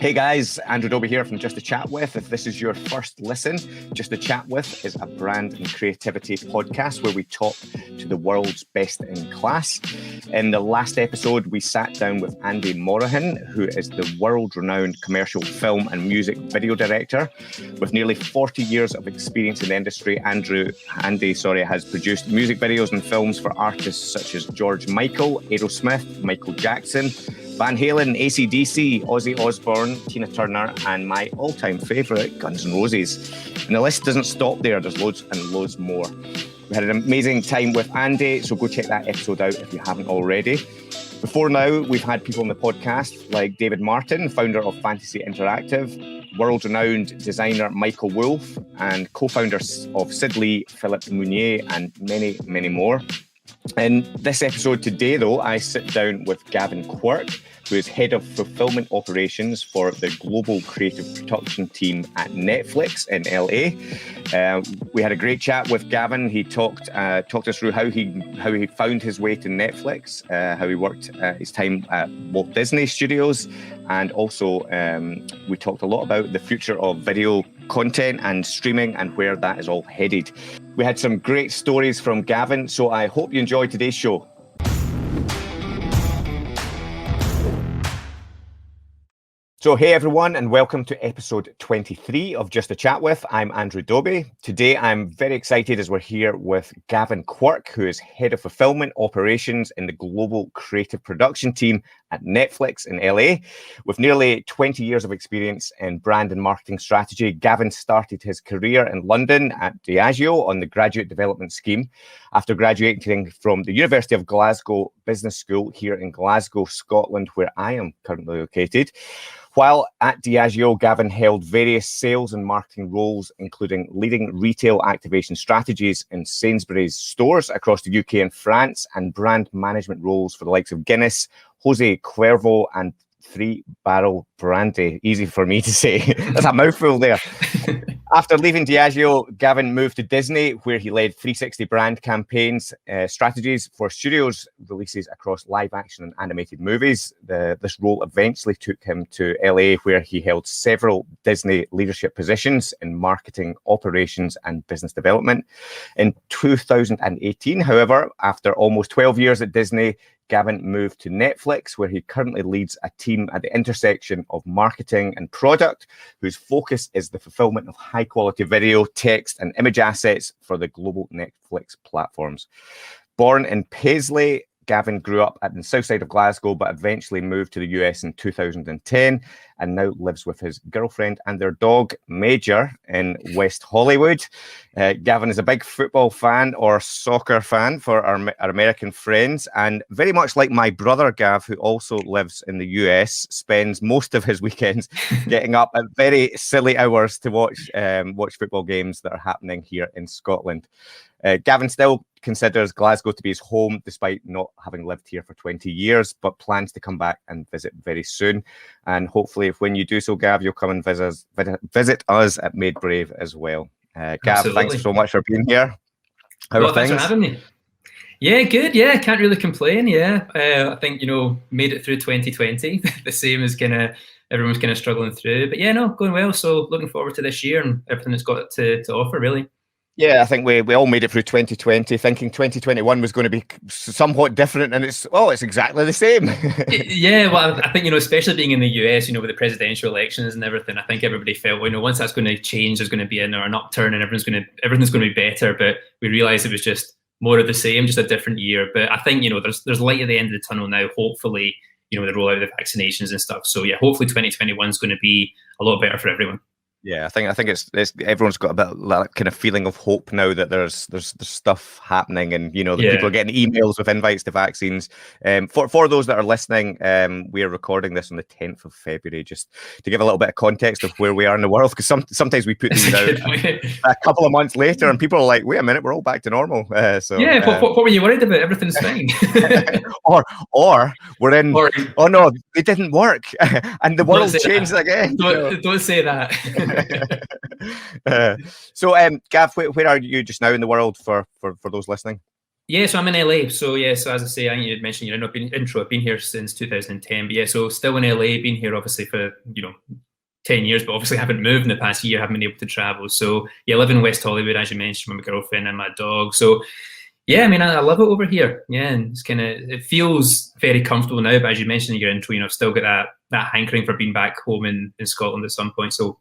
Hey guys, Andrew Dobie here from Just a Chat With. If this is your first listen, Just a Chat With is a brand and creativity podcast where we talk to the world's best in class. In the last episode, we sat down with Andy Morahan, who is the world-renowned commercial film and music video director. With nearly 40 years of experience in the industry, Andy has produced music videos and films for artists such as George Michael, Aerosmith, Michael Jackson, Van Halen, AC/DC, Ozzy Osbourne, Tina Turner, and my all-time favourite, Guns N' Roses. And the list doesn't stop there. There's loads and loads more. We had an amazing time with Andy, so go check that episode out if you haven't already. Before now, we've had people on the podcast like David Martin, founder of Fantasy Interactive, world-renowned designer Michael Wolff, and co-founders of Sidley, Philip Mounier, and many, many more. In this episode today, though, I sit down with Gavin Quirk, who is head of fulfillment operations for the global creative production team at Netflix in LA. We had a great chat with Gavin. He talked us through how he found his way to Netflix, how he worked his time at Walt Disney Studios, and also we talked a lot about the future of video content and streaming and where that is all headed. We had some great stories from Gavin, so I hope you enjoyed today's show. So hey everyone, and welcome to episode 23 of Just a Chat With. I'm Andrew Dobie. Today I'm very excited as we're here with Gavin Quirk, who is head of fulfillment operations in the global creative production team at Netflix in LA. With nearly 20 years of experience in brand and marketing strategy, Gavin started his career in London at Diageo on the graduate development scheme. After graduating from the University of Glasgow Business School here in Glasgow, Scotland, where I am currently located. While at Diageo, Gavin held various sales and marketing roles, including leading retail activation strategies in Sainsbury's stores across the UK and France, and brand management roles for the likes of Guinness, Cuervo and Three Barrels brandy. Easy for me to say. That's a mouthful there. After leaving Diageo, Gavin moved to Disney, where he led 360 brand campaigns, strategies for studios releases across live action and animated movies. This role eventually took him to LA, where he held several Disney leadership positions in marketing, operations, and business development. In 2018, however, after almost 12 years at Disney, Gavin moved to Netflix, where he currently leads a team at the intersection of marketing and product, whose focus is the fulfillment of high-quality video, text, and image assets for the global Netflix platforms. Born in Paisley, Gavin grew up at the south side of Glasgow, but eventually moved to the US in 2010 and now lives with his girlfriend and their dog, Major, in West Hollywood. Gavin is a big football fan or soccer fan for our American friends, and very much like my brother, Gav, who also lives in the US, spends most of his weekends getting up at very silly hours to watch football games that are happening here in Scotland. Gavin still considers Glasgow to be his home, despite not having lived here for 20 years, but plans to come back and visit very soon. And hopefully, if when you do so, Gav, you'll come and visit us at Made Brave as well. Gav, Absolutely. Thanks so much for being here. How are things? Thanks for having me. Yeah, good. Yeah, can't really complain. Yeah, I think, made it through 2020, the same as everyone's kind of struggling through. But yeah, no, going well. So looking forward to this year and everything it's got to offer, really. Yeah, I think we all made it through 2020, thinking 2021 was going to be somewhat different, and it's exactly the same. Yeah, well, I think, especially being in the US, with the presidential elections and everything, I think everybody felt, once that's going to change, there's going to be an upturn and everything's going to be better. But we realised it was just more of the same, just a different year. But I think, there's light at the end of the tunnel now, hopefully, with the rollout of the vaccinations and stuff. So yeah, hopefully 2021 is going to be a lot better for everyone. Yeah, I think it's everyone's got a bit of that kind of feeling of hope now that there's stuff happening, and that people are getting emails with invites to vaccines. For those that are listening, we are recording this on the 10th of February, just to give a little bit of context of where we are in the world, because sometimes we put these out a couple of months later, and people are like, "Wait a minute, we're all back to normal." What were you worried about? Everything's fine. or we're in. Oh no, it didn't work, and the world changed again. Don't say that. So, Gav, where are you just now in the world for those listening? Yeah, so I'm in LA. So yeah, so as I say, I think you had mentioned your intro. I've been here since 2010, but yeah, so still in LA. Been here obviously for 10 years, but obviously haven't moved in the past year. Haven't been able to travel. So yeah, I live in West Hollywood, as you mentioned, with my girlfriend and my dog. So yeah, I mean, I love it over here. Yeah, and it feels very comfortable now. But as you mentioned in your intro, I've still got that hankering for being back home in Scotland at some point. So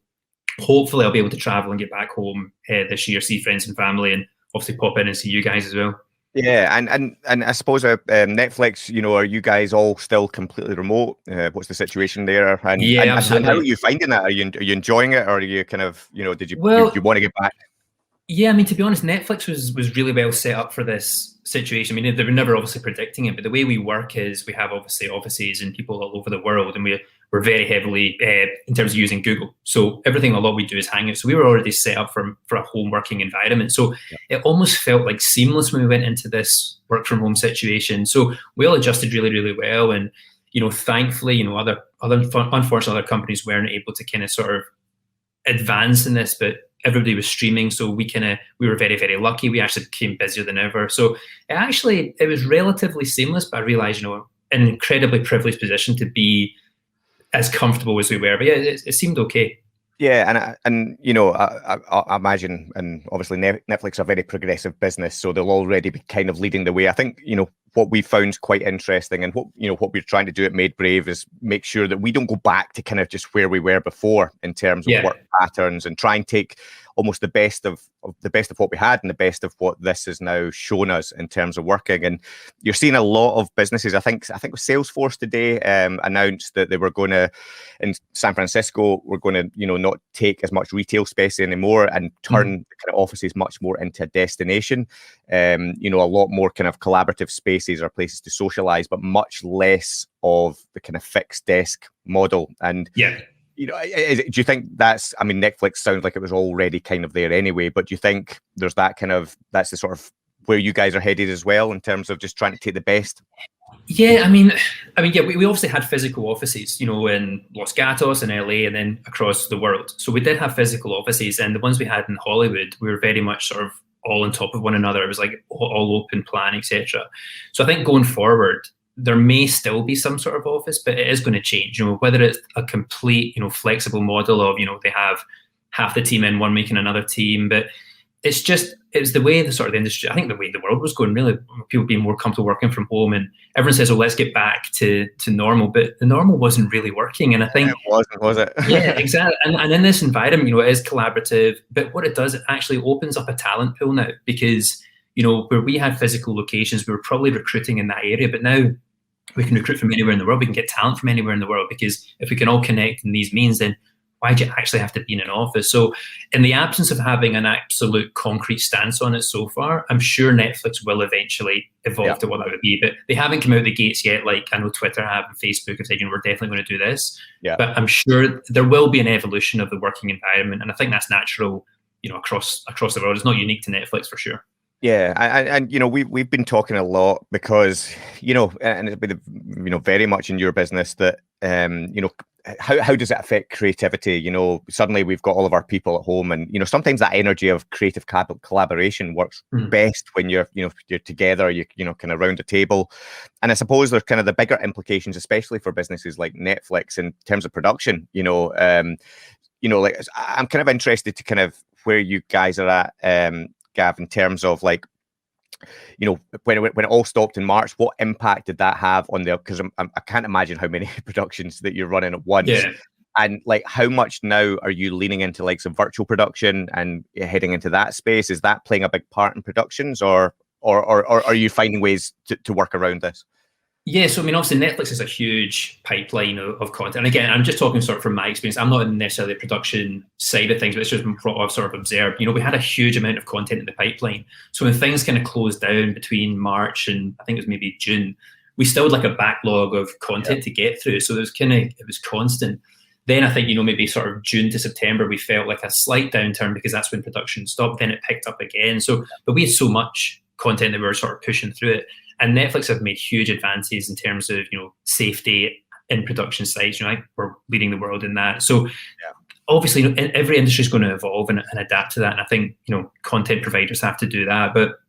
hopefully I'll be able to travel and get back home this year, see friends and family, and obviously pop in and see you guys as well. Yeah, and I suppose Netflix, are you guys all still completely remote? What's the situation there? And, Yeah, and how are absolutely. you finding it? Are you enjoying it, or are you kind of, did you Well, want to get back? yeah, I mean, to be honest, Netflix was really well set up for this situation. I mean, they were never obviously predicting it, but the way we work is we have obviously offices and people all over the world, and we're very heavily in terms of using Google. So everything a lot we do is Hangout. So we were already set up for a home working environment. So Yeah. it almost felt like seamless when we went into this work from home situation. So we all adjusted really, really well, and thankfully, unfortunately, other companies weren't able to kind of sort of advance in this, but everybody was streaming, so we were very, very lucky. We actually became busier than ever. So it was relatively seamless, but I realized, an incredibly privileged position to be as comfortable as we were. But yeah, it seemed okay. Yeah, and I imagine, and obviously Netflix are a very progressive business, so they'll already be kind of leading the way. I think what we found quite interesting, and what we're trying to do at Made Brave is make sure that we don't go back to kind of just where we were before in terms of Yeah. work patterns, and try and take almost the best of what we had and the best of what this has now shown us in terms of working. And you're seeing a lot of businesses. I think Salesforce today announced that they were going to, in San Francisco, we're going to not take as much retail space anymore and turn the kind of offices much more into a destination. A lot more kind of collaborative spaces or places to socialize, but much less of the kind of fixed desk model. And Yeah. do you think I mean, Netflix sounds like it was already kind of there anyway, but do you think that's the sort of where you guys are headed as well in terms of just trying to take the best? Yeah, I mean, yeah, we obviously had physical offices, in Los Gatos and LA and then across the world. So we did have physical offices, and the ones we had in Hollywood, we were very much sort of all on top of one another. It was like all open plan, etc. So I think going forward, there may still be some sort of office, but it is going to change. Whether it's a complete, flexible model of, they have half the team in one week and another team, but it's the way the industry, I think the way the world was going, really, people being more comfortable working from home, and everyone says, oh, let's get back to normal, but the normal wasn't really working. And I think It wasn't, was it? yeah, exactly. And in this environment, it is collaborative, but what it does, it actually opens up a talent pool now, because, where we had physical locations, we were probably recruiting in that area, but now we can recruit from anywhere in the world. We can get talent from anywhere in the world, because if we can all connect in these means, then why do you actually have to be in an office? So in the absence of having an absolute concrete stance on it so far, I'm sure Netflix will eventually evolve to what that would be. But they haven't come out the gates yet. Like I know Twitter have and Facebook have said, we're definitely going to do this. Yeah. But I'm sure there will be an evolution of the working environment. And I think that's natural, across the world. It's not unique to Netflix for sure. Yeah, and we've been talking a lot because and it's been very much in your business that how does it affect creativity? Suddenly we've got all of our people at home, and sometimes that energy of creative collaboration works best when you're together, you kind of around a table. And I suppose there's kind of the bigger implications, especially for businesses like Netflix, in terms of production. Like I'm kind of interested to kind of where you guys are at. Gav, in terms of like, when it all stopped in March, what impact did that have on because I can't imagine how many productions that you're running at once. Yeah. And like, how much now are you leaning into like some virtual production and heading into that space? Is that playing a big part in productions, or are you finding ways to work around this? Yeah, so I mean, obviously Netflix is a huge pipeline of content. And again, I'm just talking sort of from my experience. I'm not in necessarily the production side of things, but it's just what I've sort of observed. We had a huge amount of content in the pipeline. So when things kind of closed down between March and I think it was maybe June, we still had like a backlog of content to get through. So it was constant. Then I think, maybe sort of June to September, we felt like a slight downturn because that's when production stopped. Then it picked up again. But we had so much content that we were sort of pushing through it. And Netflix have made huge advances in terms of, safety in production sites. We're leading the world in that. So obviously, every industry is going to evolve and adapt to that. And I think, content providers have to do that. But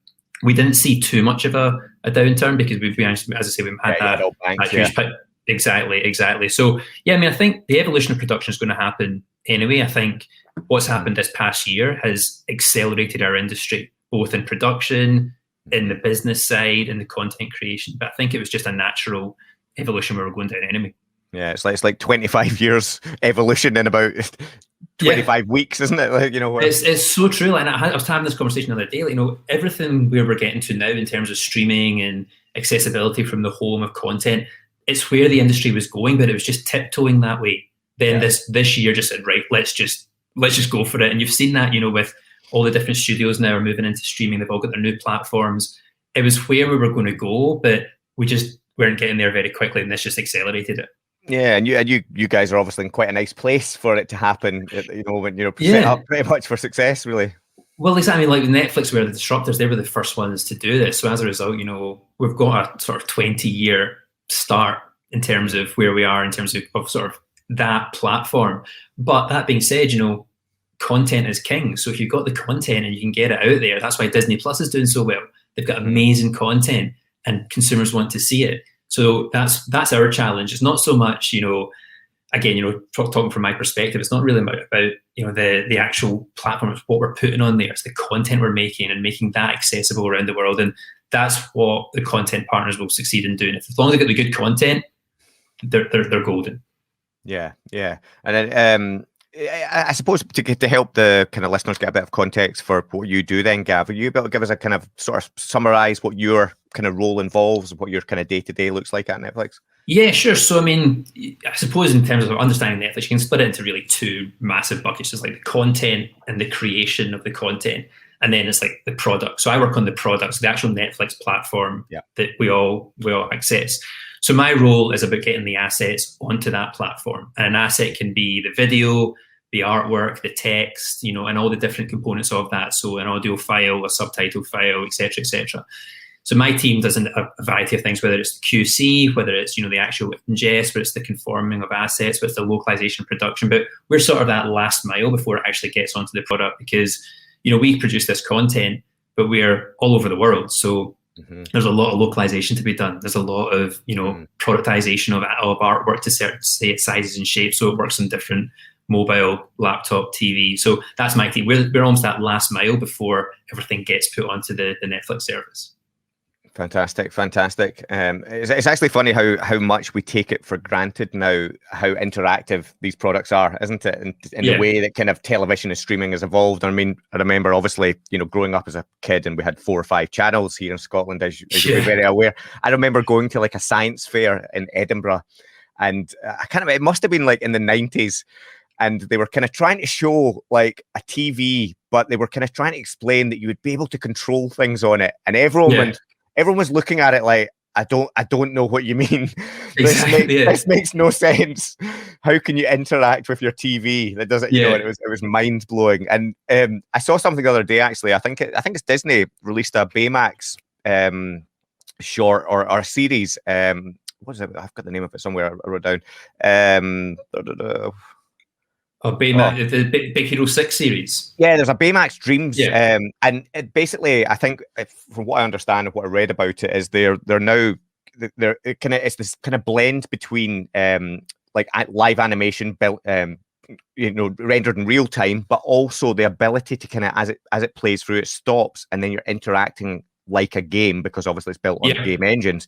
We didn't see too much of a downturn because we've been, as I say, we've had that huge Exactly. So yeah, I mean, I think the evolution of production is going to happen anyway. I think what's happened this past year has accelerated our industry, both in production, in the business side, in the content creation. But I think it was just a natural evolution where we're going down anyway. Yeah, it's like 25 years evolution in about 25 weeks, isn't it? Like, it's so true. And I was having this conversation the other day. Like, everything where we're getting to now in terms of streaming and accessibility from the home of content, it's where the industry was going, but it was just tiptoeing that way. Then this year just said, right, let's just go for it. And you've seen that, with all the different studios now are moving into streaming. They've all got their new platforms. It was where we were going to go, but we just weren't getting there very quickly, and this just accelerated it. Yeah, and you guys are obviously in quite a nice place for it to happen. When you're set up pretty much for success, really. Well, exactly. Like Netflix were the disruptors; they were the first ones to do this. So as a result, we've got a sort of 20-year start in terms of where we are in terms of sort of that platform. But that being said, content is king. So if you've got the content and you can get it out there, that's why Disney Plus is doing so well. They've got amazing content, and consumers want to see it. So that's our challenge. It's not so much, again, talking from my perspective, it's not really about the actual platform. It's what we're putting on there. It's the content we're making and making that accessible around the world. And that's what the content partners will succeed in doing. As long as they get the good content, they're golden. Yeah. And then I suppose to help the kind of listeners get a bit of context for what you do then, Gav, are you able to give us a kind of sort of summarize what your kind of role involves, what your kind of day-to-day looks like at Netflix? Yeah, sure. So, I mean, I suppose in terms of understanding Netflix, you can split it into really two massive buckets. There's like the content and the creation of the content. And then it's like the product. So I work on the products, the actual Netflix platform that we all access. So my role is about getting the assets onto that platform. And an asset can be the video, the artwork, the text, and all the different components of that. So an audio file, a subtitle file, etc., etc. So my team does a variety of things, whether it's the QC, whether it's the actual ingest, whether it's the conforming of assets, whether it's the localization production. But we're sort of that last mile before it actually gets onto the product, because we produce this content, but we're all over the world. So there's a lot of localization to be done. There's a lot of productization of artwork to certain sizes and shapes, so it works on different mobile, laptop, TV. So that's my team. We're almost that last mile before everything gets put onto the Netflix service. Fantastic. It's actually funny how much we take it for granted now, how interactive these products are, isn't it? In the way that kind of television and streaming has evolved. I mean, I remember obviously, growing up as a kid, and we had 4 or 5 channels here in Scotland, as you're very aware. I remember going to like a science fair in Edinburgh, and it must have been like in the 90s. And they were kind of trying to show like a TV, but they were kind of trying to explain that you would be able to control things on it. And everyone was looking at it like, I don't know what you mean. This makes no sense. How can you interact with your TV? That doesn't, it was mind blowing. And I saw something the other day, actually. I think it's Disney released a Baymax short or series. What is it? I've got the name of it somewhere. I wrote down. Baymax, the Big Hero 6 series. Yeah, there's a Baymax Dreams, and it basically, I think, from what I understand of what I read about it, is they're it's this kind of blend between like live animation built, rendered in real time, but also the ability to kind of as it plays through, it stops, and then you're interacting like a game, because obviously it's built on game engines.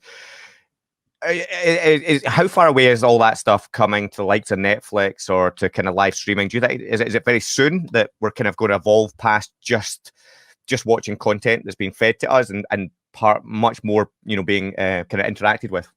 How far away is all that stuff coming to the likes of Netflix or to kind of live streaming? Do you think is it very soon that we're kind of going to evolve past just watching content that's being fed to us and much more being kind of interacted with?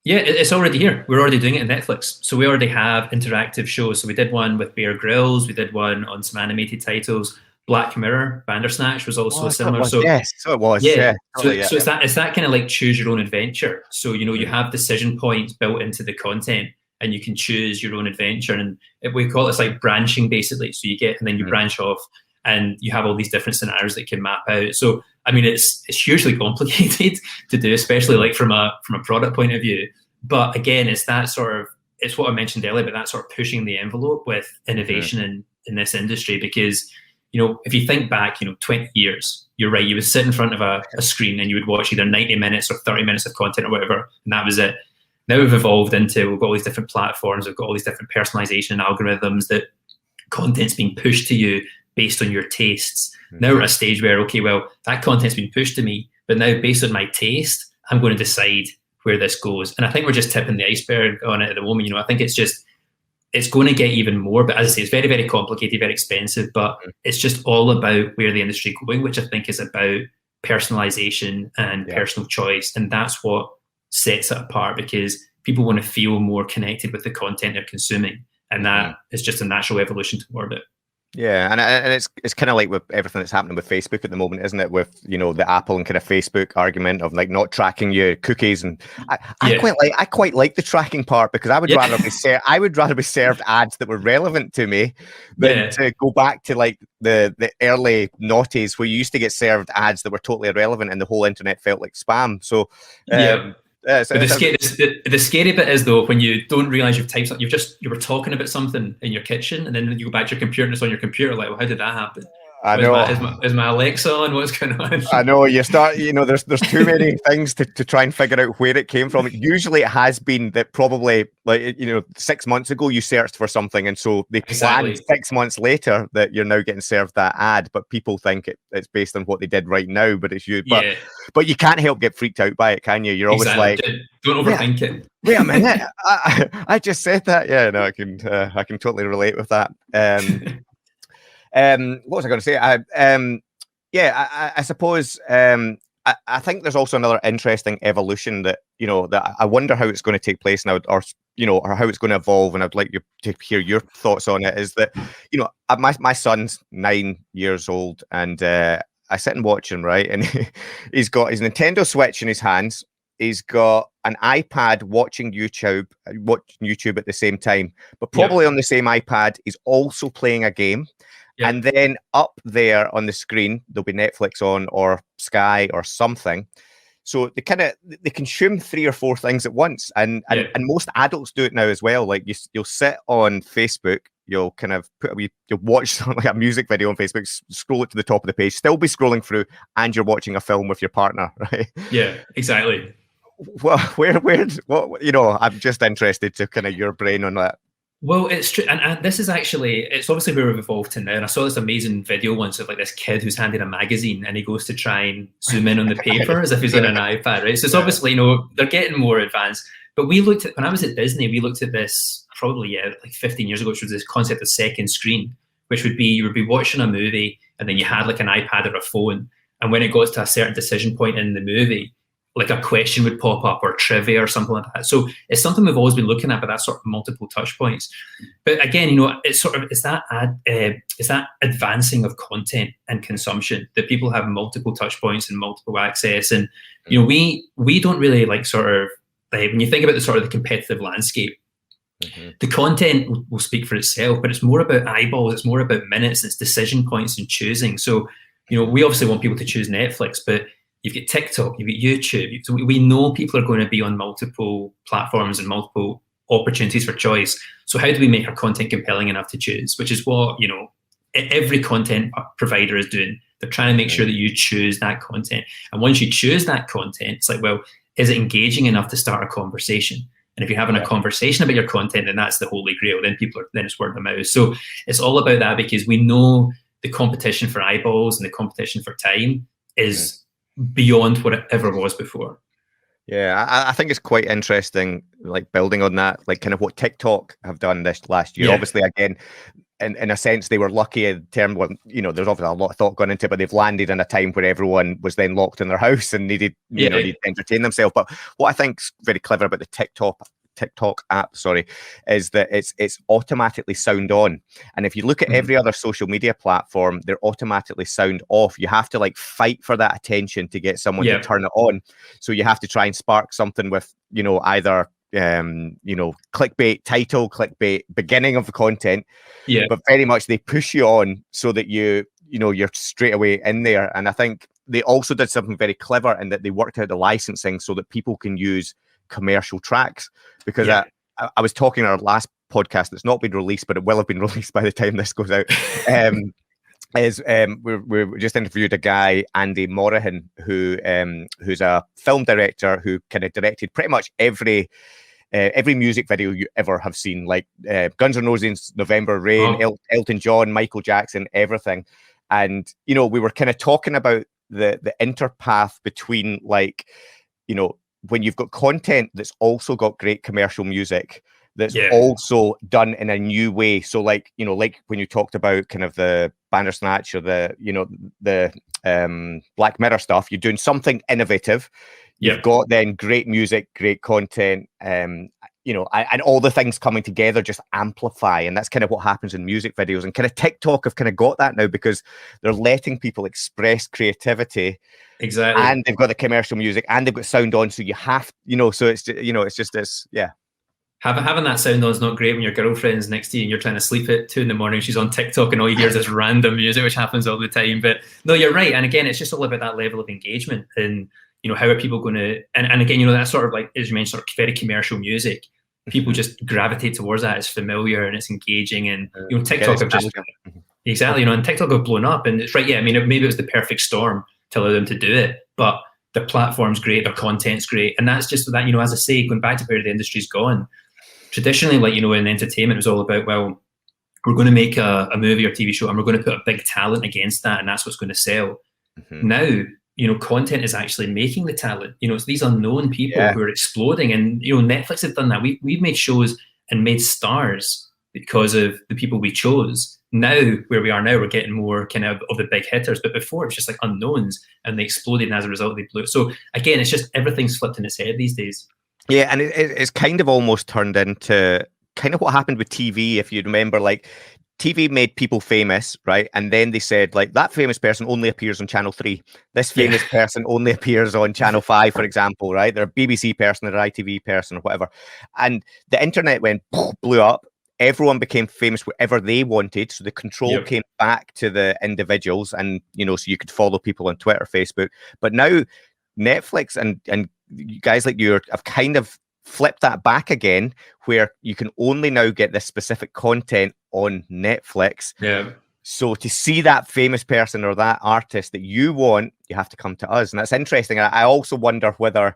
Yeah, it's already here. We're already doing it in Netflix. So we already have interactive shows. So we did one with Bear Grylls. We did one on some animated titles. Black Mirror, Bandersnatch was also similar. So it was. So it's that kind of like choose your own adventure. So you have decision points built into the content, and you can choose your own adventure. And we call it like branching, basically. So you get, and then you branch off, and you have all these different scenarios that can map out. So I mean, it's hugely complicated to do, especially like from a product point of view. But again, it's what I mentioned earlier, but that sort of pushing the envelope with innovation in this industry, because if you think back, 20 years, you're right, you would sit in front of a screen and you would watch either 90 minutes or 30 minutes of content or whatever, and that was it. Now we've evolved into, we've got all these different platforms, we've got all these different personalization algorithms that content's being pushed to you based on your tastes. Now we're at a stage where, okay, well, that content's been pushed to me, but now based on my taste, I'm going to decide where this goes. And I think we're just tipping the iceberg on it at the moment. I think it's going to get even more, but as I say, it's very, very complicated, very expensive, but it's just all about where the industry is going, which I think is about personalization and personal choice. And that's what sets it apart, because people want to feel more connected with the content they're consuming. And that is just a natural evolution toward it. Yeah, and it's kind of like with everything that's happening with Facebook at the moment, isn't it? With the Apple and kind of Facebook argument of like not tracking your cookies, and I quite like the tracking part, because I would rather be served ads that were relevant to me than to go back to like the early noughties where you used to get served ads that were totally irrelevant and the whole internet felt like spam. So but the scary bit is, though, when you don't realize you've typed something, you were talking about something in your kitchen, and then you go back to your computer and it's on your computer, like, well, how did that happen? I know. Is my Alexa on? What's going on? I know. You start, there's too many things to try and figure out where it came from. Usually it has been that probably, like, 6 months ago you searched for something, and so they planned 6 months later that you're now getting served that ad, but people think it's based on what they did right now, but it's you. But you can't help get freaked out by it, can you? You're always like, don't overthink it. Wait a minute, I just said that. Yeah, no, I can totally relate with that. What was I going to say? I suppose I think there's also another interesting evolution that that I wonder how it's going to take place now, or how it's going to evolve, and I'd like you to hear your thoughts on it. Is that my son's 9 years old, and I sit and watch him, right, and he's got his Nintendo Switch in his hands. He's got an iPad watching YouTube at the same time, but probably on the same iPad, he's also playing a game. Yeah. And then up there on the screen, there'll be Netflix on, or Sky, or something. So they consume 3 or 4 things at once, and most adults do it now as well. Like you'll sit on Facebook, you'll kind of you'll watch like a music video on Facebook, scroll it to the top of the page, still be scrolling through, and you're watching a film with your partner, right? Yeah, exactly. Well, I'm just interested to kind of your brain on that. Well, it's true, and this is actually, it's obviously where we've evolved to now. And I saw this amazing video once of like this kid who's handed a magazine, and he goes to try and zoom in on the paper as if he's on an iPad, right? So it's obviously, they're getting more advanced. But we looked at, when I was at Disney, we looked at this probably like 15 years ago, which was this concept of second screen, which would be, you would be watching a movie, and then you had like an iPad or a phone, and when it got to a certain decision point in the movie, like a question would pop up, or trivia or something like that. So it's something we've always been looking at, but that's sort of multiple touch points. But again, it's that advancing of content and consumption, that people have multiple touch points and multiple access. And we don't really like sort of when you think about the competitive landscape, the content will speak for itself, but it's more about eyeballs, it's more about minutes, it's decision points and choosing. So we obviously want people to choose Netflix, but you've got TikTok, you've got YouTube. So we know people are going to be on multiple platforms and multiple opportunities for choice. So how do we make our content compelling enough to choose? Which is what, every content provider is doing. They're trying to make sure that you choose that content. And once you choose that content, it's like, well, is it engaging enough to start a conversation? And if you're having a conversation about your content, then that's the holy grail. Then it's word of mouth. So it's all about that, because we know the competition for eyeballs and the competition for time is beyond what it ever was before. Yeah, I think it's quite interesting, like building on that, like kind of what TikTok have done this last year. Obviously, again, in a sense, they were lucky in terms of, there's obviously a lot of thought gone into it, but they've landed in a time where everyone was then locked in their house and needed to entertain themselves. But what I think's very clever about the TikTok app, is that it's automatically sound on. And if you look at every other social media platform, they're automatically sound off. You have to like fight for that attention to get someone to turn it on. So you have to try and spark something with, either clickbait title, clickbait beginning of the content. But very much they push you on so that you're straight away in there. And I think they also did something very clever in that they worked out the licensing so that people can use commercial tracks, because I was talking in our last podcast that's not been released, but it will have been released by the time this goes out, is we just interviewed a guy, Andy Morahan, who's a film director who kind of directed pretty much every music video you ever have seen, like Guns N' Roses, November Rain, Elton John, Michael Jackson, everything. And we were kind of talking about the interpath between, like, when you've got content that's also got great commercial music, that's also done in a new way. So like when you talked about kind of the Bandersnatch or the Black Mirror stuff, you're doing something innovative. You've got then great music, great content, and all the things coming together just amplify. And that's kind of what happens in music videos. And kind of TikTok have kind of got that now, because they're letting people express creativity. Exactly. And they've got the commercial music and they've got sound on. So you have, so it's, it's just this, Having that sound on is not great when your girlfriend's next to you and you're trying to sleep at 2 a.m. She's on TikTok and all you hear is this random music, which happens all the time. But no, you're right. And again, it's just all about that level of engagement and, how are people going to, and again, that sort of, like, as you mentioned, sort of very commercial music. People just gravitate towards that. It's familiar and it's engaging. And, TikTok have just, exactly, and TikTok have blown up. And it's right. Yeah. I mean, maybe it was the perfect storm to allow them to do it, but the platform's great, their content's great. And that's just that, as I say, going back to where the industry's gone, traditionally, like, in entertainment, it was all about, well, we're going to make a movie or TV show and we're going to put a big talent against that, and that's what's going to sell. Now, content is actually making the talent. It's these unknown people who are exploding. And, Netflix have done that. We've made shows and made stars because of the people we chose. Now, where we are now, we're getting more kind of the big hitters. But before, it was just like unknowns, and they exploded, and as a result, they blew. So again, it's just everything's flipped in its head these days. Yeah, and it's kind of almost turned into kind of what happened with TV, if you remember. Like, TV made people famous, right? And then they said, like, that famous person only appears on Channel 3. This famous person only appears on Channel 5, for example, right? They're a BBC person, they're an ITV person, or whatever. And the internet blew up. Everyone became famous wherever they wanted. So the control came back to the individuals, and, so you could follow people on Twitter, Facebook. But now Netflix and guys like you have kind of flip that back again, where you can only now get this specific content on Netflix. Yeah. So to see that famous person or that artist that you want, you have to come to us. And that's interesting. I also wonder whether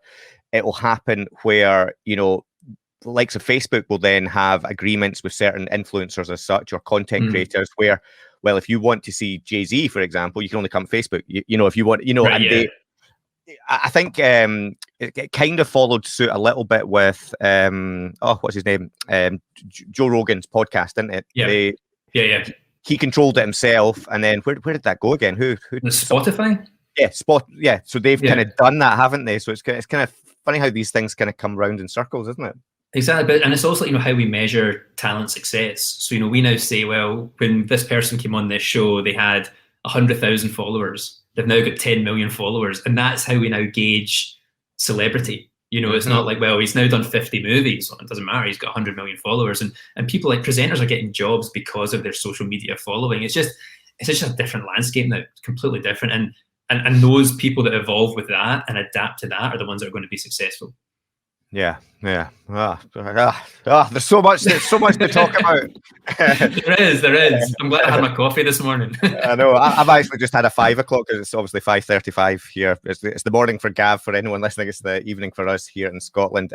it will happen where, the likes of Facebook will then have agreements with certain influencers as such, or content creators, where, well, if you want to see Jay-Z, for example, you can only come to Facebook. If you want, I think it kind of followed suit a little bit with what's his name? Joe Rogan's podcast, didn't it? Yeah. He controlled it himself, and then where did that go again? Who Spotify? Yeah, so they've kind of done that, haven't they? So it's kind of funny how these things kind of come round in circles, isn't it? Exactly, and it's also how we measure talent success. So we now say, well, when this person came on this show, they had 100,000 followers. They've now got 10 million followers, and that's how we now gauge celebrity. It's not like, well, he's now done 50 movies. It doesn't matter. He's got 100 million followers, and people like presenters are getting jobs because of their social media following. It's just a different landscape now. It's completely different, and those people that evolve with that and adapt to that are the ones that are going to be successful. Yeah. There's so much to talk about. There is. I'm glad I had my coffee this morning. I know. I've actually just had a 5 o'clock, because it's obviously 5:35 here. It's the morning for Gav. For anyone listening, it's the evening for us here in Scotland.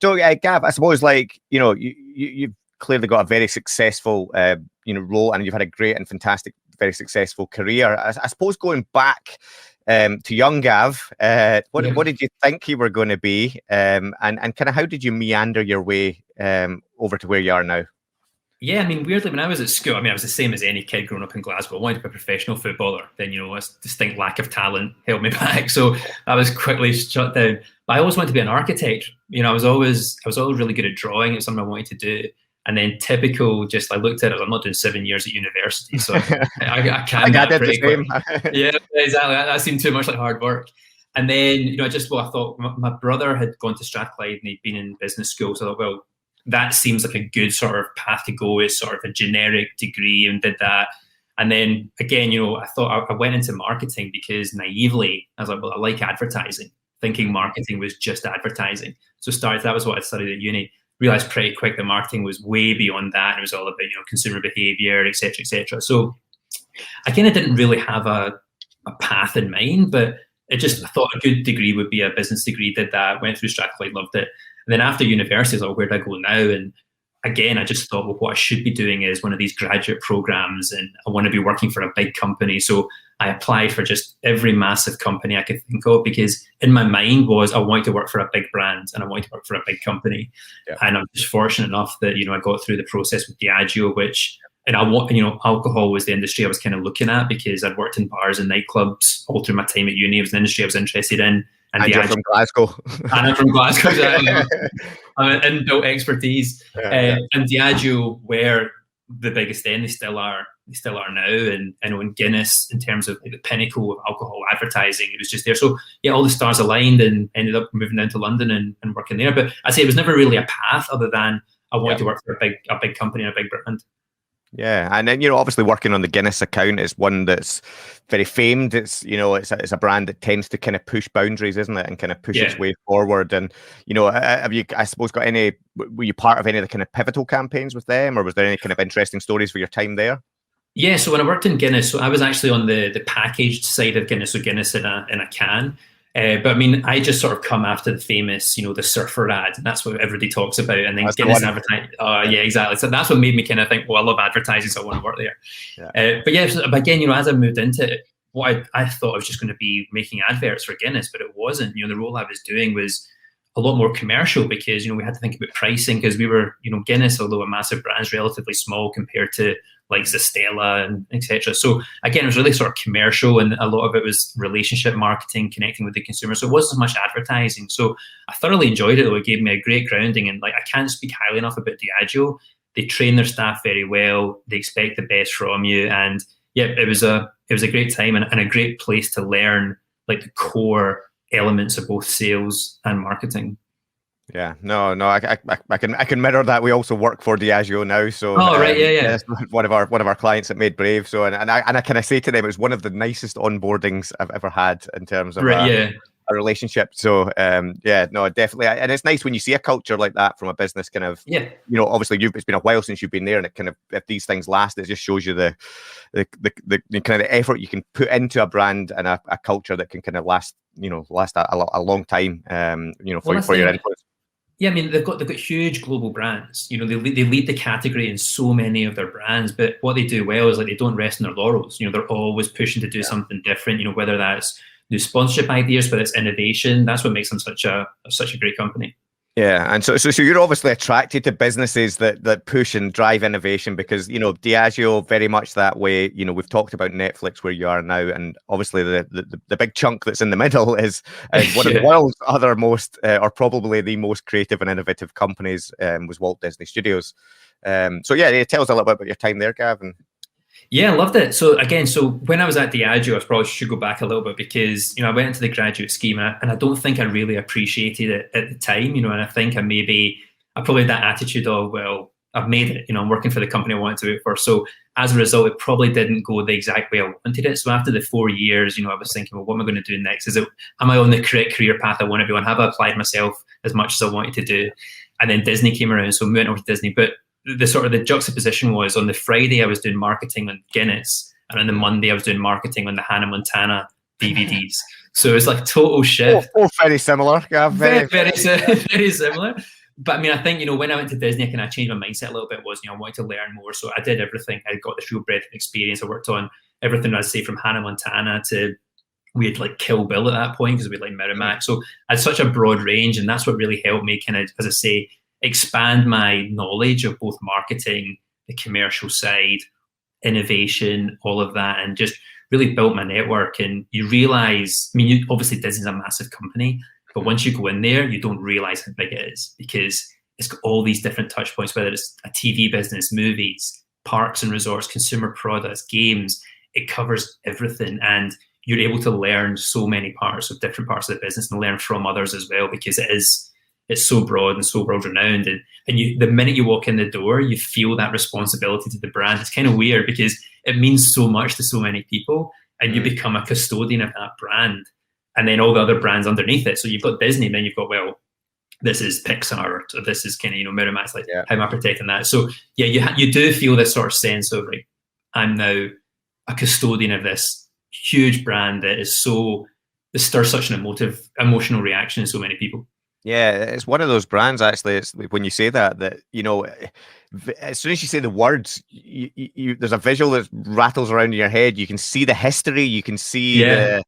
So Gav, I suppose, like, you've clearly got a very successful role, and you've had a great and fantastic, very successful career. I suppose going back to young Gav, what did you think you were going to be, and kind of how did you meander your way over to where you are now? Yeah, I mean, weirdly, when I was at school, I was the same as any kid growing up in Glasgow. I wanted to be a professional footballer. Then, a distinct lack of talent held me back, so I was quickly shut down. But I always wanted to be an architect. I was always really good at drawing. It was something I wanted to do. And then typical, just I looked at it, I'm not doing 7 years at university, so I can that pretty quick. Yeah, exactly. That seemed too much like hard work. And then, I thought my brother had gone to Strathclyde and he'd been in business school, so I thought, well, that seems like a good sort of path to go. It's sort of a generic degree, and did that. And then again, I thought I went into marketing because naively I was like, well, I like advertising, thinking marketing was just advertising. So that was what I studied at uni. Realized pretty quick that marketing was way beyond that. It was all about, consumer behavior, et cetera, et cetera. So I kind of didn't really have a path in mind, but I thought a good degree would be a business degree. Did that, went through Strathclyde, loved it. And then after university, I was like, where do I go now? And again, I just thought, well, what I should be doing is one of these graduate programs, and I want to be working for a big company. So I applied for just every massive company I could think of, because in my mind was I wanted to work for a big brand and I wanted to work for a big company. Yeah. And I'm just fortunate enough that, I got through the process with Diageo, and alcohol was the industry I was kind of looking at, because I'd worked in bars and nightclubs all through my time at uni. It was an industry I was interested in. And you're from Glasgow. And I'm from Glasgow. I'm an inbuilt expertise. And Diageo were the biggest then. They still are now. And in Guinness, in terms of the pinnacle of alcohol advertising, it was just there. So yeah, all the stars aligned, and ended up moving down to London and working there. But I say it was never really a path other than I wanted to work for a big company and a big brand. Yeah, and then obviously working on the Guinness account is one that's very famed. It's it's a brand that tends to kind of push boundaries, isn't it, and kind of push its way forward. And have you, I suppose, were you part of any of the kind of pivotal campaigns with them, or was there any kind of interesting stories for your time there? Yeah, so when I worked in Guinness, so I was actually on the packaged side of Guinness, so Guinness in a can. But I mean, I just sort of come after the famous, the surfer ad, and that's what everybody talks about. And then that's Guinness advertising. Oh, yeah, exactly. So that's what made me kind of think, well, I love advertising, so I want to work there. Yeah. But again, as I moved into it, what I thought I was just going to be making adverts for Guinness, but it wasn't. The role I was doing was a lot more commercial, because we had to think about pricing, because we were, Guinness, although a massive brand, is relatively small compared to like Stella and etc. So again, it was really sort of commercial, and a lot of it was relationship marketing, connecting with the consumer. So it wasn't so much advertising. So I thoroughly enjoyed it, though. It gave me a great grounding, and I can't speak highly enough about Diageo. They train their staff very well. They expect the best from you, and yeah, it was a great time and a great place to learn the core elements of both sales and marketing. Yeah, no, I can mirror that. We also work for Diageo now, so right, yeah. One of our clients at Made Brave. So and I kind of say to them, it was one of the nicest onboardings I've ever had in terms of a relationship. So no, definitely, and it's nice when you see a culture like that from a business kind of. Yeah. Obviously, it's been a while since you've been there, and it kind of, if these things last, it just shows you the kind of the effort you can put into a brand and a culture that can kind of last a long time. For your influence. Yeah, I mean, they've got huge global brands. They lead the category in so many of their brands, but what they do well is they don't rest on their laurels. They're always pushing to do something different. Whether that's new sponsorship ideas, whether it's innovation. That's what makes them such a great company. Yeah, and so you're obviously attracted to businesses that push and drive innovation, because Diageo very much that way. We've talked about Netflix, where you are now, and obviously the big chunk that's in the middle is one of the world's other most or probably the most creative and innovative companies was Walt Disney Studios. Tell us a little bit about your time there, Gavin. Yeah, I loved it. So when I was at Diageo, I probably should go back a little bit, because I went into the graduate scheme, and I don't think I really appreciated it at the time. And I think I probably had that attitude of, well, I've made it. I'm working for the company I wanted to work for. So as a result, it probably didn't go the exact way I wanted it. So after the 4 years, I was thinking, well, what am I going to do next? Am I on the correct career path I want to be on? Have I applied myself as much as I wanted to do? And then Disney came around, so I went over to Disney, but the juxtaposition was, on the Friday I was doing marketing on Guinness, and on the Monday I was doing marketing on the Hannah Montana DVDs. So it was total shift. Oh, very similar, Gav. Very similar. But I mean, I think when I went to Disney, I kind of changed my mindset a little bit. Was I wanted to learn more, so I did everything. I got the full breadth of experience. I worked on everything, I'd say, from Hannah Montana to, we had Kill Bill at that point, because we had Merrimack. So I had such a broad range, and that's what really helped me kind of, as I say, expand my knowledge of both marketing, the commercial side, innovation, all of that, and just really built my network. And you realize, obviously Disney's a massive company, but once you go in there, you don't realize how big it is, because it's got all these different touch points, whether it's a TV business, movies, parks and resorts, consumer products, games. It covers everything, and you're able to learn so many parts of different parts of the business, and learn from others as well, because it's so broad and so world renowned. And the minute you walk in the door, you feel that responsibility to the brand. It's kind of weird, because it means so much to so many people, and you become a custodian of that brand, and then all the other brands underneath it. So you've got Disney, and then you've got, well, this is Pixar, or this is kind of, Miramax, how am I protecting that? So yeah, you do feel this sort of sense of I'm now a custodian of this huge brand that stirs such an emotional reaction in so many people. Yeah, it's one of those brands, actually. It's when you say that, you know, as soon as you say the words, there's a visual that rattles around in your head. You can see the history, you can see Yeah.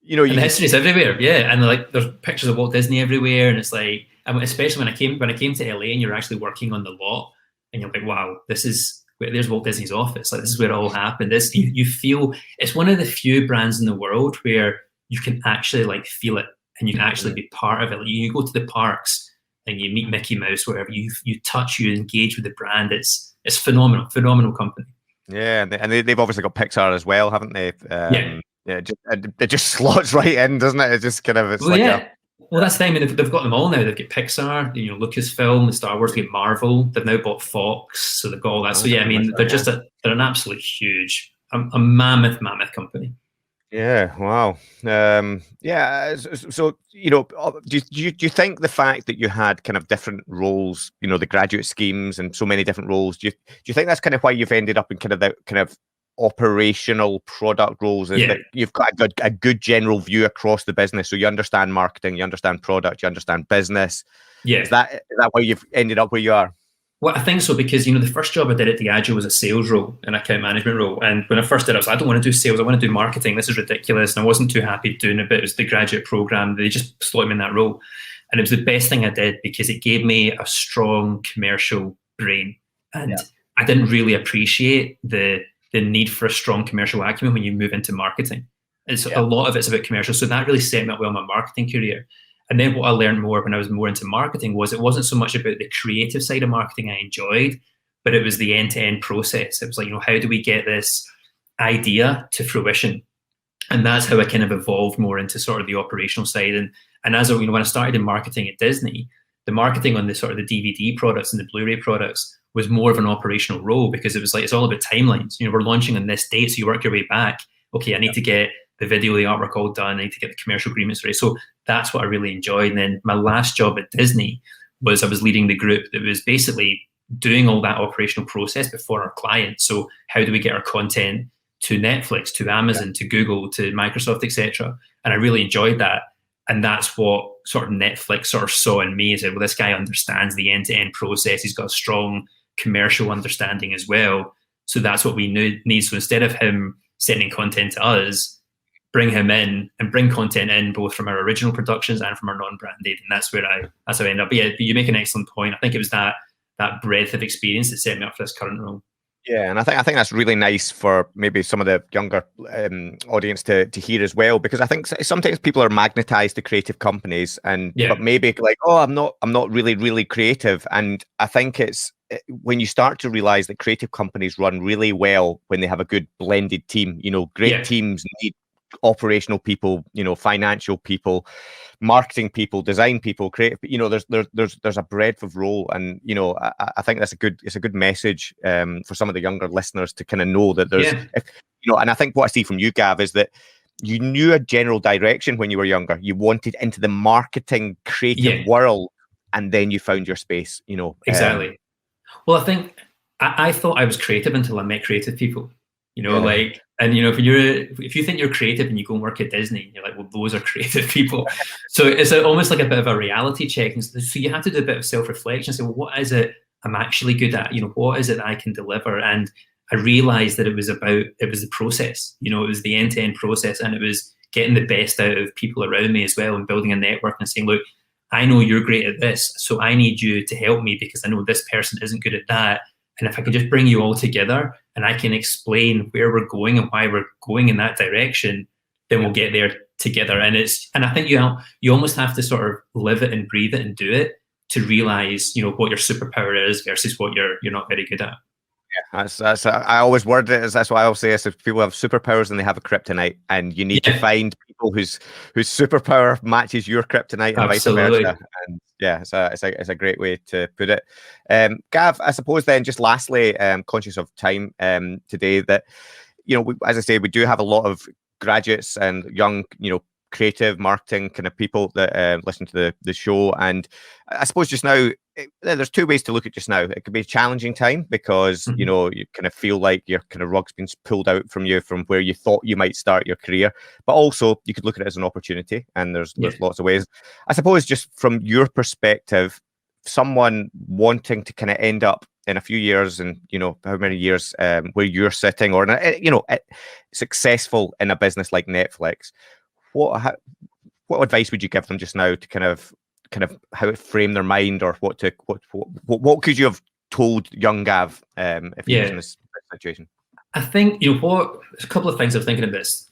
you know, And the history's everywhere, yeah. And like, there's pictures of Walt Disney everywhere, and it's like, especially when I came to LA, and you're actually working on the lot, and you're like, wow, there's Walt Disney's office. Like, this is where it all happened. You feel it's one of the few brands in the world where you can actually like feel it, and you can actually be part of it. Like, you go to the parks and you meet Mickey Mouse, wherever you engage with the brand. It's phenomenal company. Yeah, and they've obviously got Pixar as well, haven't they? Yeah. Yeah, it just slots right in, doesn't it? It's just kind of Well, that's the thing. I mean, they've got them all now. They've got Pixar, Lucasfilm, the Star Wars, they've got Marvel. They've now bought Fox, so they've got all that. So yeah, I mean, they're an absolute huge, a mammoth company. Yeah, wow. Yeah, so do you think the fact that you had kind of different roles, the graduate schemes and so many different roles, do you think that's kind of why you've ended up in kind of the kind of operational product roles? Is that you've got a good general view across the business, so you understand marketing, you understand product, you understand business. Yeah, is that why you've ended up where you are? Well, I think so, because the first job I did at Diageo was a sales role, an account management role. And when I first did it, I was like, I don't want to do sales, I want to do marketing. This is ridiculous. And I wasn't too happy doing it, but it was the graduate program. They just slotted me in that role. And it was the best thing I did, because it gave me a strong commercial brain. And I didn't really appreciate the need for a strong commercial acumen when you move into marketing. A lot of it's about commercial. So that really set me up well in my marketing career. And then what I learned more when I was more into marketing was it wasn't so much about the creative side of marketing I enjoyed, but it was the end-to-end process. It was like, how do we get this idea to fruition? And that's how I kind of evolved more into sort of the operational side. And as when I started in marketing at Disney, the marketing on the sort of the DVD products and the Blu-ray products was more of an operational role, because it was like, it's all about timelines. We're launching on this date, so you work your way back. Okay, I need to get the video, the artwork all done. I need to get the commercial agreements ready. So that's what I really enjoyed. And then my last job at Disney was I was leading the group that was basically doing all that operational process before our clients. So how do we get our content to Netflix, to Amazon, to Google, to Microsoft, etc. And I really enjoyed that. And that's what sort of Netflix sort of saw in me, is that, well, this guy understands the end-to-end process. He's got a strong commercial understanding as well. So that's what we need. So instead of him sending content to us, bring him in and bring content in both from our original productions and from our non-branded. And that's how I end up. But yeah, you make an excellent point. I think it was that breadth of experience that set me up for this current role. Yeah, and I think that's really nice for maybe some of the younger audience to hear as well, because I think sometimes people are magnetized to creative companies, but maybe like, oh, I'm not really creative. And I think it's when you start to realize that creative companies run really well when they have a good blended team. Great teams need operational people, financial people, marketing people, design people, creative. There's a breadth of role, and I think it's a good message for some of the younger listeners to kind of know that there's, and I think what I see from you, Gav, is that you knew a general direction when you were younger. You wanted into the marketing creative world, and then you found your space. Exactly. Well, I think I thought I was creative until I met creative people. And if you think you're creative and you go and work at Disney, you're like, well, those are creative people. So it's almost like a bit of a reality check. And so you have to do a bit of self-reflection. Say, well, what is it I'm actually good at? What is it that I can deliver? And I realized that it was the process. It was the end-to-end process, and it was getting the best out of people around me as well, and building a network and saying, look, I know you're great at this, so I need you to help me because I know this person isn't good at that. And if I can just bring you all together and I can explain where we're going and why we're going in that direction, then we'll get there together. And I think you almost have to sort of live it and breathe it and do it to realize, what your superpower is versus what you're not very good at. Yeah, that's I always word it as, that's what I always say, is if people have superpowers and they have a kryptonite, and you need to find people whose superpower matches your kryptonite and vice versa. And yeah, it's a great way to put it. Gav, I suppose then, just lastly, conscious of time today, that as I say, we do have a lot of graduates and young creative marketing kind of people that listen to the show. And I suppose just now, there's two ways to look at just now. It could be a challenging time because, you know, you kind of feel like your kind of rug's been pulled out from you from where you thought you might start your career. But also you could look at it as an opportunity, and there's lots of ways. I suppose just from your perspective, someone wanting to kind of end up in a few years, and you know how many years where you're sitting, or successful in a business like Netflix, what advice would you give them just now to kind of how to frame their mind, or what could you have told young Gav if he was in this situation? I think there's a couple of things I'm thinking of this.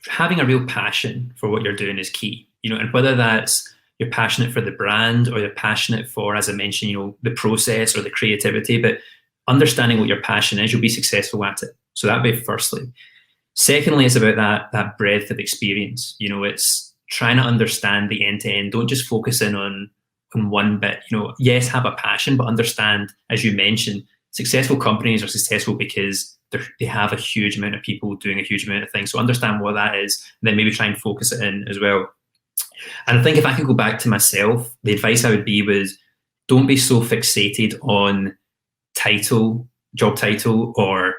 Having a real passion for what you're doing is key. And whether that's you're passionate for the brand, or you're passionate for, as I mentioned, the process or the creativity, but understanding what your passion is, you'll be successful at it. So that'd be firstly. Secondly, it's about that breadth of experience. It's trying to understand the end to end. Don't just focus in on one bit. Yes, have a passion, but understand, as you mentioned, successful companies are successful because they have a huge amount of people doing a huge amount of things. So understand what that is, and then maybe try and focus it in as well. And I think if I could go back to myself, the advice I would be was, don't be so fixated on job title, or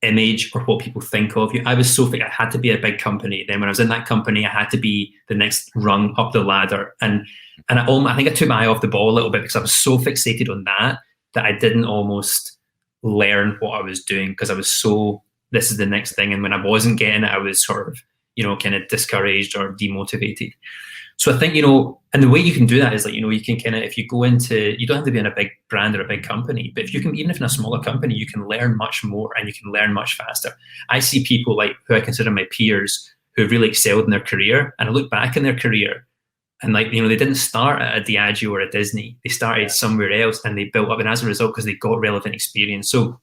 image, or what people think of you. I was so I had to be a big company. Then when I was in that company, I had to be the next rung up the ladder. And I think I took my eye off the ball a little bit because I was so fixated on that I didn't almost learn what I was doing, because I was so, this is the next thing. And when I wasn't getting it, I was sort of, kind of discouraged or demotivated. So I think, and the way you can do that is like, you can kind of, if you go into, you don't have to be in a big brand or a big company, but if you can, even if in a smaller company, you can learn much more and you can learn much faster. I see people like who I consider my peers who have really excelled in their career, and I look back in their career and like, they didn't start at a Diageo or a Disney. They started somewhere else and they built up, and as a result, because they got relevant experience. So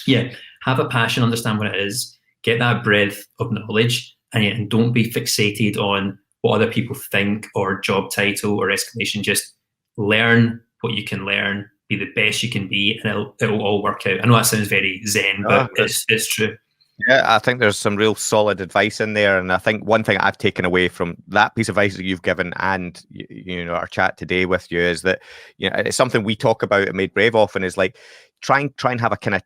yeah, have a passion, understand what it is, get that breadth of knowledge, and don't be fixated on what other people think, or job title, or escalation. Just learn what you can learn, be the best you can be, and it'll all work out. I know that sounds very zen, but it's true. Yeah, I think there's some real solid advice in there. And I think one thing I've taken away from that piece of advice that you've given, and our chat today with you, is that it's something we talk about at Made Brave often, is like try and have a kind of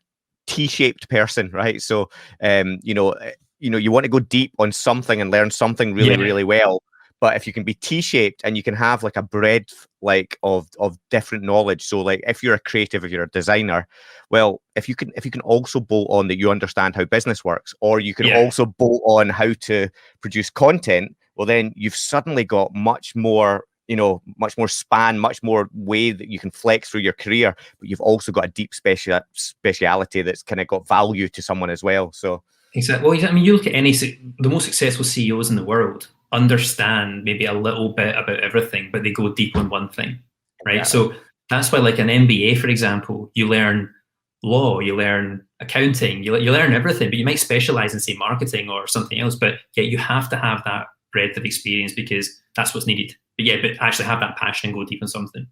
T-shaped person, right? So you want to go deep on something and learn something really well. But if you can be T-shaped and you can have like a breadth like of different knowledge, so like if you're a creative, if you're a designer, well, if you can also bolt on that you understand how business works, or you can also bolt on how to produce content, well, then you've suddenly got much more span, much more way that you can flex through your career. But you've also got a deep speciality that's kind of got value to someone as well. So exactly. Well, I mean, you look at the most successful CEOs in the world understand maybe a little bit about everything, but they go deep on one thing, right? Yeah. So that's why, like an MBA, for example, you learn law, you learn accounting, you learn everything, but you might specialize in, say, marketing or something else. But yeah, you have to have that breadth of experience because that's what's needed. But actually have that passion and go deep on something.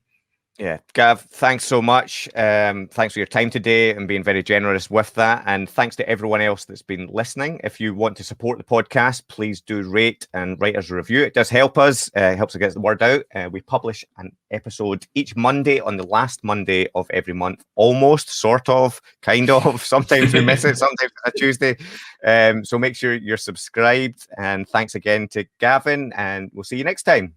Yeah, Gav, thanks so much. Thanks for your time today and being very generous with that. And thanks to everyone else that's been listening. If you want to support the podcast, please do rate and write us a review. It does help us. It helps us get the word out. We publish an episode each Monday on the last Monday of every month. Almost, sort of, kind of. Sometimes we miss it, sometimes it's a Tuesday. So make sure you're subscribed. And thanks again to Gavin, and we'll see you next time.